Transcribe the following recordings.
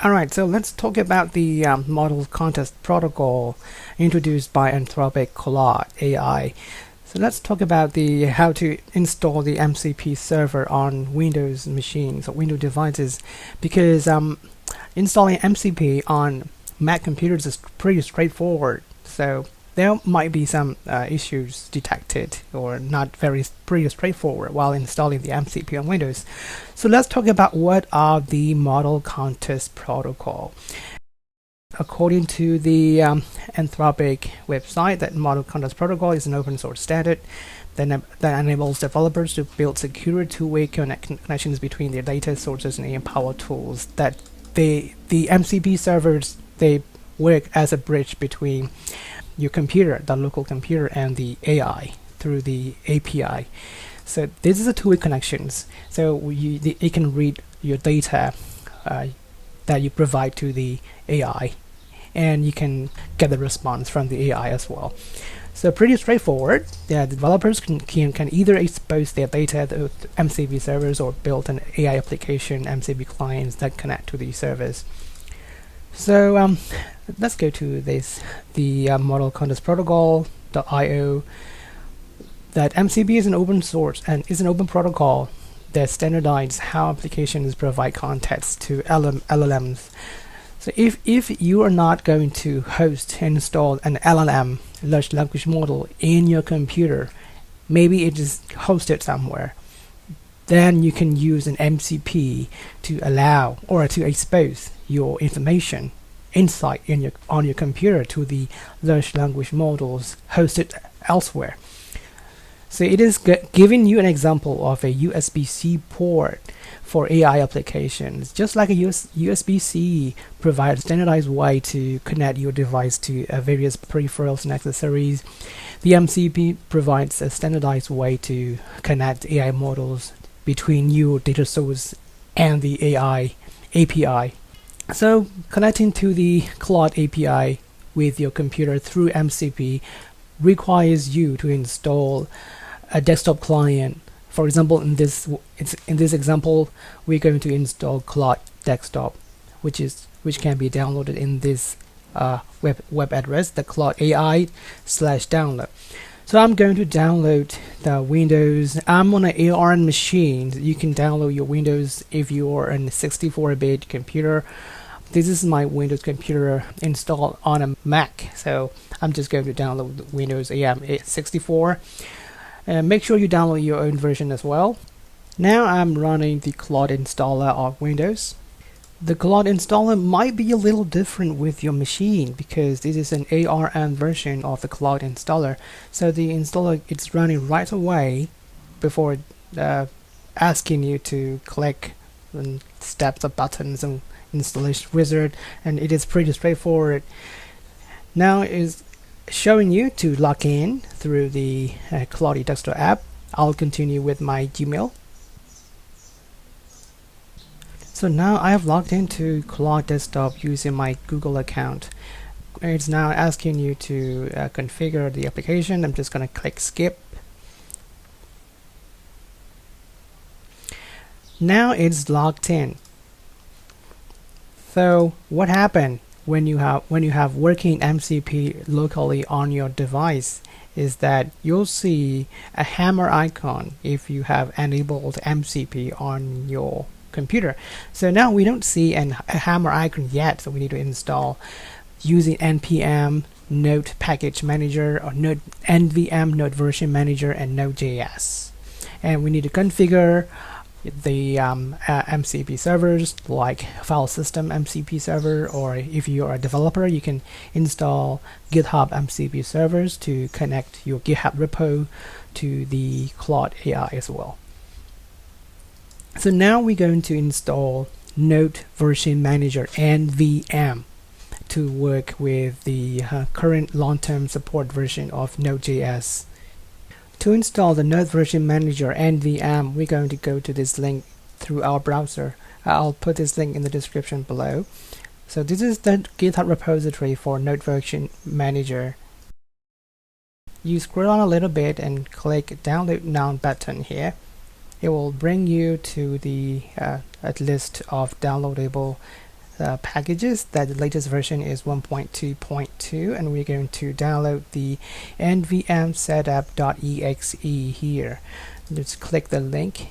Alright, so let's talk about the model context protocol introduced by Anthropic Claude AI. So let's talk about the how to install the MCP server on Windows machines or Windows devices, because installing MCP on Mac computers is pretty straightforward. So there might be some issues detected or not pretty straightforward while installing the MCP on Windows. So let's talk about what are the model context protocol. According to the Anthropic website, that model context protocol is an open source standard that enables developers to build secure two-way connections between their data sources and power tools. That the MCP servers, they work as a bridge between your computer, the local computer, and the AI through the API. So this is a two-way connections. So it can read your data that you provide to the AI, and you can get the response from the AI as well. So pretty straightforward. Yeah, developers can either expose their data to MCP servers or build an AI application, MCP clients that connect to these servers. So let's go to the model context protocol.io. That MCP is an open source and is an open protocol that standardizes how applications provide context to LLMs. So if you are not going to host and install an LLM, large language model, in your computer, maybe it is hosted somewhere, then you can use an MCP to allow or to expose your information inside on your computer to the large language models hosted elsewhere. So it is giving you an example of a USB-C port for AI applications. Just like a USB-C provides a standardized way to connect your device to various peripherals and accessories, the MCP provides a standardized way to connect AI models between your data source and the AI API. So connecting to the Claude API with your computer through MCP requires you to install a desktop client. For example, in this example, we're going to install Claude Desktop, which can be downloaded in this web address, the Claude AI/download. So I'm going to download the Windows. I'm on an ARM machine. You can download your Windows if you're on a 64-bit computer. This is my Windows computer installed on a Mac. So I'm just going to download Windows ARM 64. Make sure you download your own version as well. Now I'm running the Claude installer of Windows. The Claude installer might be a little different with your machine because this is an ARM version of the Claude installer. So the installer is running right away before asking you to click and tap the buttons and installation wizard, and it is pretty straightforward. Now is showing you to log in through the Claude Desktop app. I'll continue with my Gmail. So now I have logged into Claude Desktop using my Google account. It's now asking you to configure the application. I'm just going to click skip. Now it's logged in. So what happened when you have working MCP locally on your device is that you'll see a hammer icon if you have enabled MCP on your computer. So now we don't see a hammer icon yet, so we need to install using npm node package manager or node nvm node version manager and Node.js, and we need to configure the MCP servers like file system MCP server, or if you are a developer you can install GitHub MCP servers to connect your GitHub repo to the Claude AI as well. So now we're going to install Node version manager NVM to work with the current long-term support version of Node.js. To install the Node version manager NVM, we're going to go to this link through our browser. I'll put this link in the description below. So this is the GitHub repository for Node version manager. You scroll on a little bit and click download now button here. It will bring you to the list of downloadable packages that the latest version is 1.2.2, and we're going to download the nvm setup.exe here. Just click the link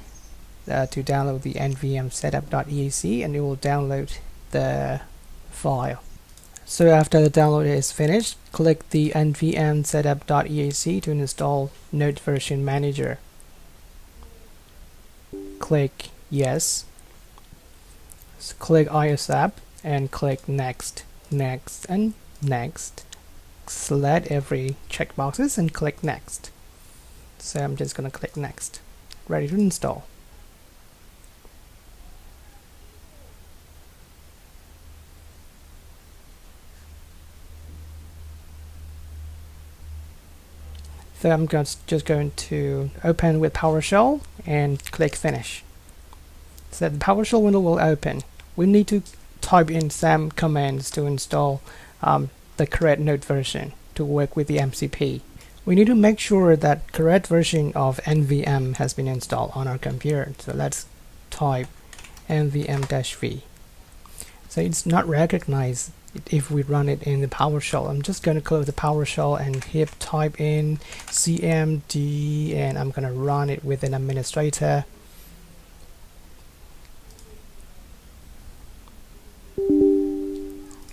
to download the nvm setup.exe, and it will download the file. So after the download is finished, click the nvm setup.exe to install Node version manager. Click yes. So click ISApp and click next, next, and next. Select every checkboxes and click next. So I'm just gonna click next. Ready to install. So I'm just going to open with PowerShell and click finish. So the PowerShell window will open. We need to type in some commands to install the correct Node version to work with the MCP. We need to make sure that correct version of NVM has been installed on our computer. So let's type nvm-v. So it's not recognized if we run it in the PowerShell. I'm just going to close the PowerShell and hit type in cmd, and I'm going to run it with an administrator.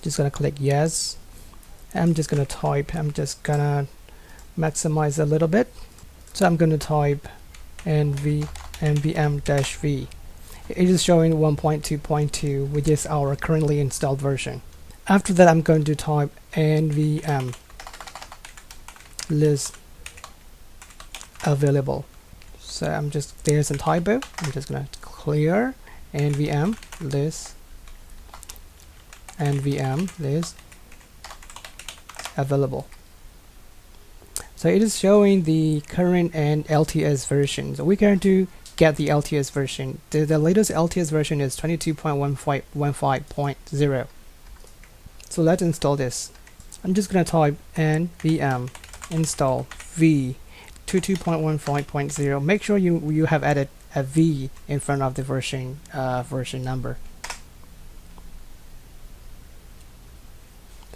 Just going to click yes. I'm just going to type, I'm just going to maximize a little bit. So I'm going to type nvm-v. It is showing 1.2.2, which is our currently installed version. After that, I'm going to type nvm list available. So there's a typo. I'm just going to clear nvm list available. So it is showing the current and LTS version. So we're going to get the LTS version. The latest LTS version is 22.15.0. So let's install this. I'm just going to type nvm install v 22.15.0. Make sure you have added a v in front of the version number.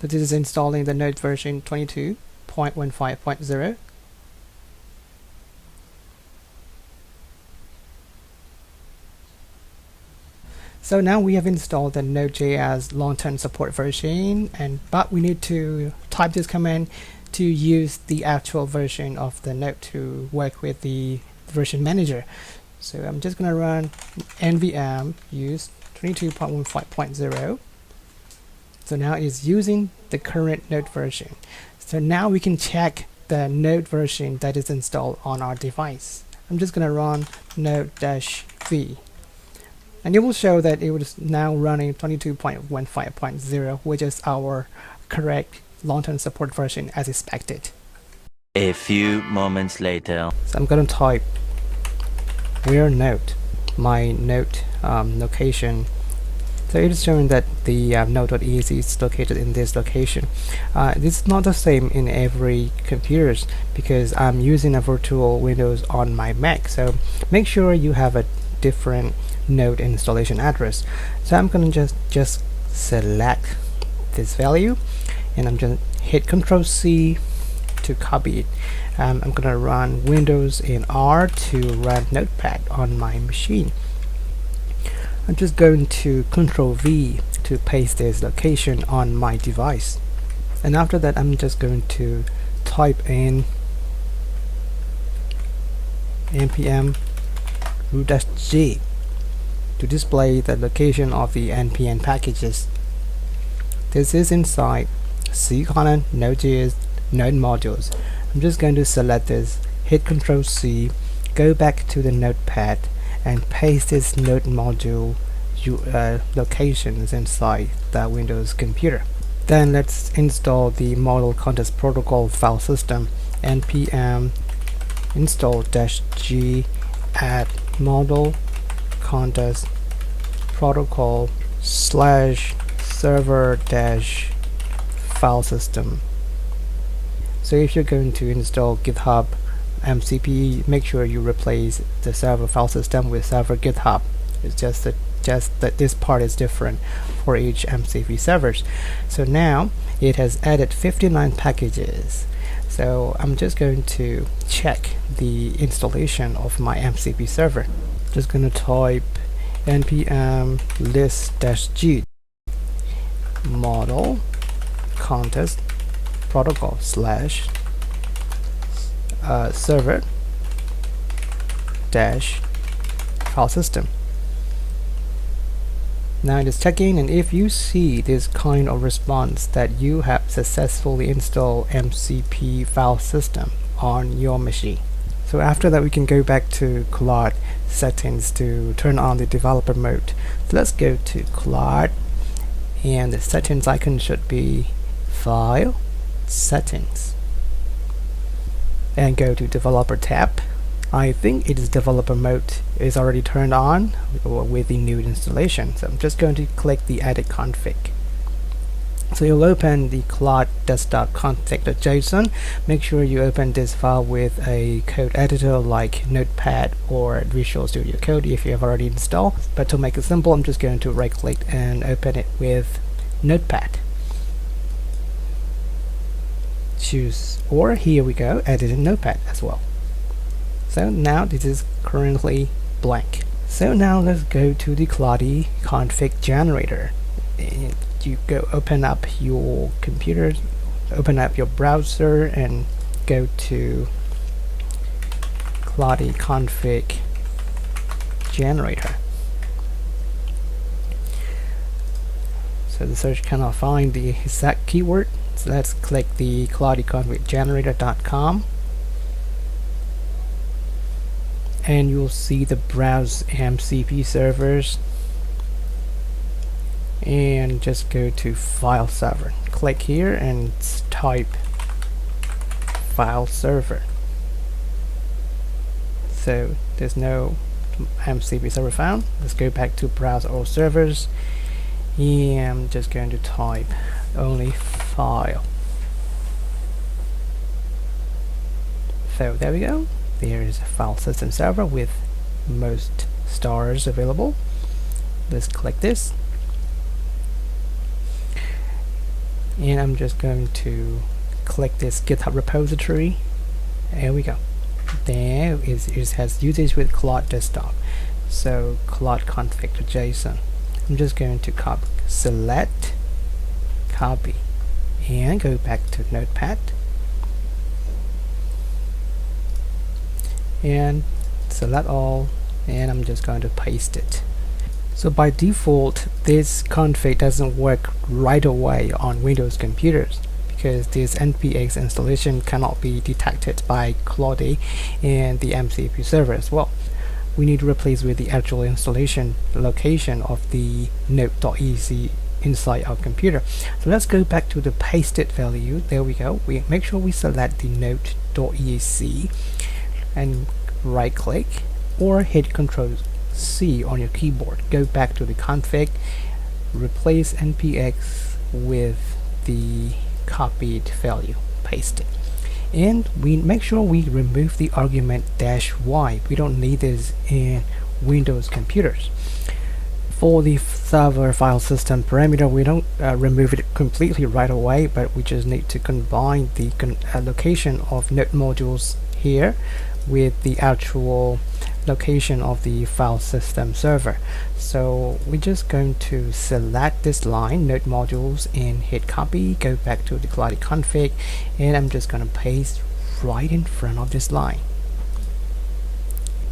So this is installing the Node version 22.15.0. So now we have installed the Node.js long-term support version, but we need to type this command to use the actual version of the Node to work with the version manager. So I'm just going to run nvm use 22.15.0. So now it is using the current Node version. So now we can check the Node version that is installed on our device. I'm just going to run node-v. And it will show that it is now running 22.15.0, which is our correct long-term support version as expected. A few moments later. So I'm going to type where Node, my Node location. So it is showing that the Node.exe is located in this location. This is not the same in every computers because I'm using a virtual Windows on my Mac. So make sure you have a different Node installation address. So I'm going to just select this value, and I'm just hit Ctrl+C to copy it. I'm going to run Windows in R to run Notepad on my machine. I'm just going to Ctrl+V to paste this location on my device, and after that I'm just going to type in npm root-g to display the location of the npm packages. This is inside C:, Node.js, Node modules. I'm just going to select this, hit Ctrl+C, go back to the Notepad, and paste this Node module locations inside the Windows computer. Then let's install the Model Context Protocol file system. npm install -g add model context protocol /server file system. So if you're going to install GitHub MCP, make sure you replace the server file system with server GitHub. It's just that this part is different for each MCP servers. So now it has added 59 packages. So I'm just going to check the installation of my MCP server. Just going to type npm list-g model context protocol slash server dash file system. Now it is checking, and if you see this kind of response that you have successfully installed MCP file system on your machine. So after that, we can go back to Claude settings to turn on the developer mode. So let's go to Claude, and the settings icon should be File, Settings, and go to Developer tab. I think its developer mode is already turned on with the new installation. So I'm just going to click the Edit Config. So you'll open the Claude Desktop config.json. Make sure you open this file with a code editor like Notepad or Visual Studio Code if you have already installed. But to make it simple, I'm just going to right click and open it with Notepad. Choose, or here we go, edit in Notepad as well. So now this is currently blank. So now let's go to the Claude config generator. And you go open up your computer, open up your browser, and go to Claude config generator. So the search cannot find the exact keyword, so let's click the claudeconfiggenerator.com, and you'll see the browse MCP servers, and just go to file server. Click here and type file server. So there's no MCP server found. Let's go back to browse all servers, and I'm just going to type only file. So there we go. There is a file system server with most stars available. Let's click this, and I'm just going to click this GitHub repository. There we go. There it has usage with Claude Desktop. So Claude config.json. I'm just going to select, copy, and go back to Notepad and select all, and I'm just going to paste it. So by default, this config doesn't work right away on Windows computers because this npx installation cannot be detected by Claude and the MCP server as well. We need to replace with the actual installation location of the Node.js inside our computer. So let's go back to the pasted value. There we go. We make sure we select the Node.js and right click or hit Ctrl C on your keyboard. Go back to the config, replace npx with the copied value, paste it, and we make sure we remove the argument -y. We don't need this in Windows computers. For the server file system parameter, we don't remove it completely right away, but we just need to combine the location of node modules here with the actual location of the file system server. So we're just going to select this line, node modules, and hit copy, go back to the Claude config, and I'm just going to paste right in front of this line.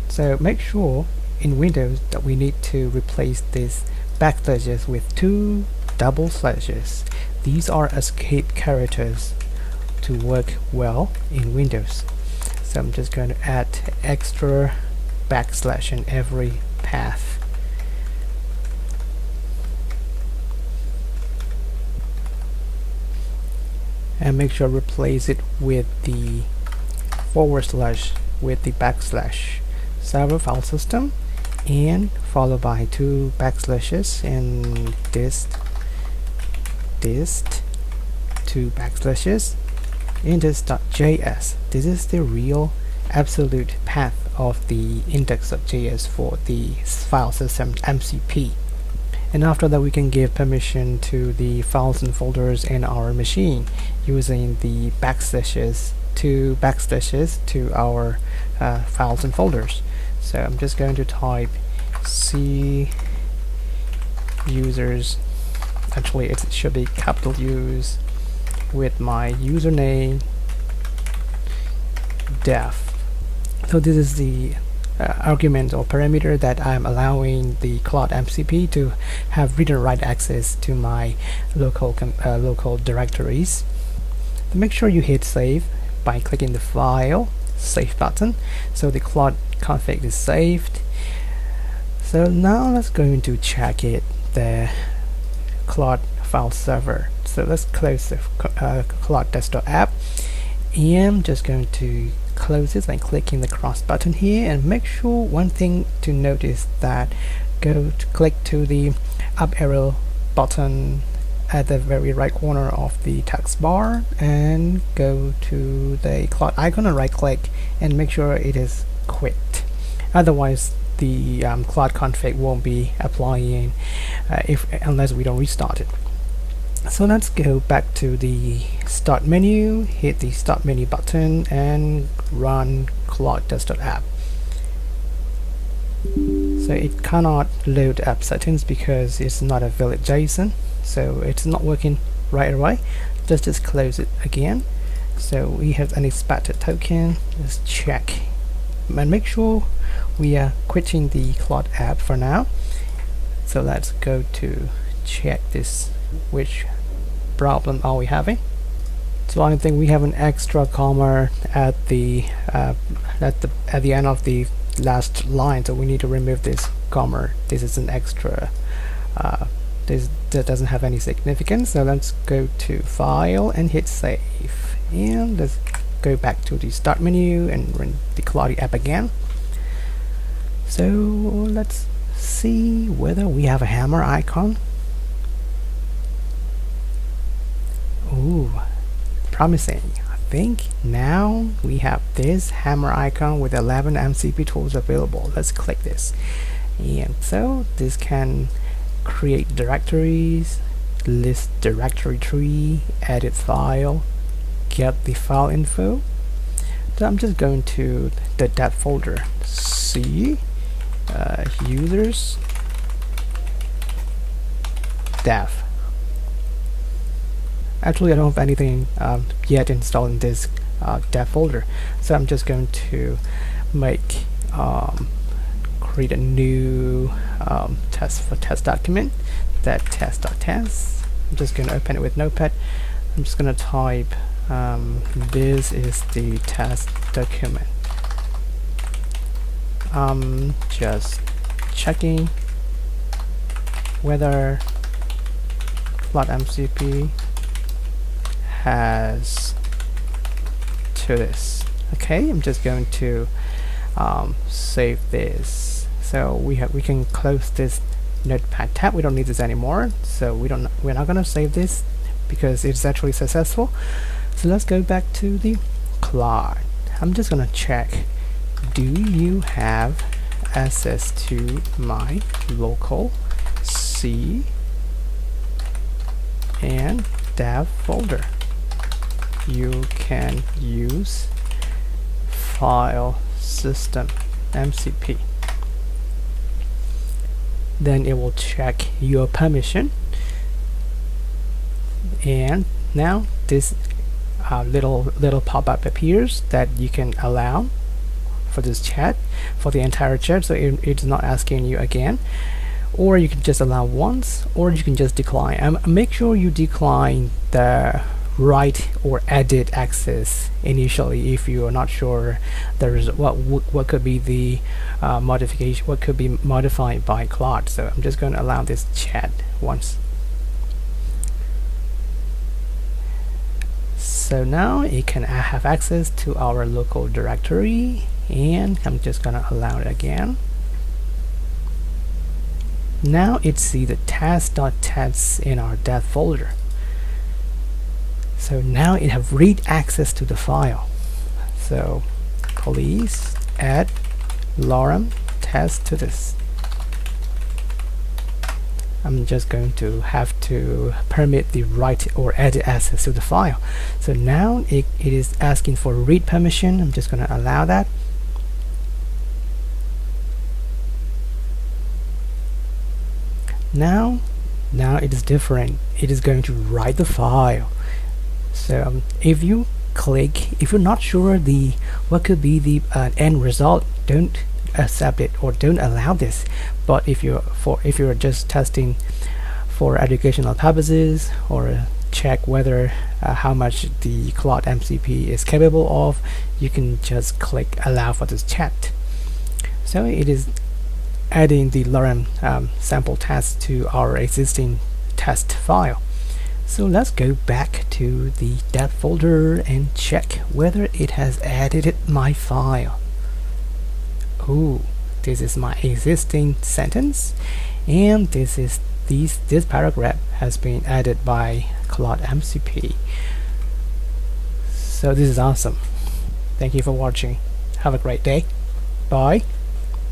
So make sure in Windows that we need to replace this backslashes with 2 double slashes. These are escape characters to work well in Windows. So I'm just going to add extra backslash in every path. And make sure to replace it with the / with the backslash server file system, and followed by 2 backslashes and dist 2 backslashes index.js. This is the real absolute path of the index.js for the file system MCP. And after that, we can give permission to the files and folders in our machine using the backslashes to our files and folders. So I'm just going to type C users. Actually, it should be capital U's with my username def. So this is the argument or parameter that I'm allowing the Claude MCP to have read and write access to my local directories. So make sure you hit save by clicking the file save button, so the Claude config is saved. So now let's go into check the Claude file server. So let's close the Claude Desktop app, and I'm just going to close it by clicking the cross button here. And make sure one thing to notice that click to the up arrow button at the very right corner of the text bar and go to the Claude icon and right click and make sure it is quit. Otherwise the Claude config won't be applying unless we don't restart it. So let's go back to the start menu, hit the start menu button and run Claude Desktop app. So it cannot load app settings because it's not a valid JSON, so it's not working right away. Just close it again. So we have an expected token. Let's check and make sure we are quitting the Claude app for now. So let's go to check this, which problem are we having. So I think we have an extra comma at the end of the last line, so we need to remove this comma. This is an extra that doesn't have any significance. So let's go to file and hit save, and let's go back to the start menu and run the Claude app again. So let's see whether we have a hammer icon. Ooh, promising. I think now we have this hammer icon with 11 MCP tools available. Let's click this, and so this can create directories, list directory tree, edit file, get the file info. So I'm just going to the dev folder, C users dev. Actually, I don't have anything yet installed in this dev folder, so I'm just going to create a new test document, that test.test. I'm just going to open it with Notepad. I'm just going to type this is the test document. Just checking whether Claude MCP has to this. Okay, I'm just going to save this. So we can close this Notepad tab. We don't need this anymore. So we're not gonna save this because it's actually successful. So let's go back to the Claude. I'm just gonna check, do you have access to my local C and dev folder? You can use file system MCP. Then it will check your permission, and now this little pop-up appears that you can allow for this chat, for the entire chat, so it's not asking you again. Or you can just allow once, or you can just decline. And make sure you decline the write or edit access initially if you are not sure there's what could be the modification, what could be modified by Claude. So I'm just going to allow this chat once. So now it can have access to our local directory, and I'm just going to allow it again. Now it sees the test.test in our dev folder. So now it have read access to the file. So please add lorem test to this. I'm just going to have to permit the write or edit access to the file. So now it is asking for read permission. I'm just going to allow that. Now it is different. It is going to write the file. So if you're not sure what could be the end result, don't accept it or don't allow this. But if you're just testing for educational purposes or check whether how much the Claude MCP is capable of, you can just click allow for this chat. So it is adding the lorem sample test to our existing test file. So let's go back to the dev folder and check whether it has edited my file. Oh, this is my existing sentence, and this paragraph has been added by Claude MCP. So this is awesome. Thank you for watching. Have a great day. Bye.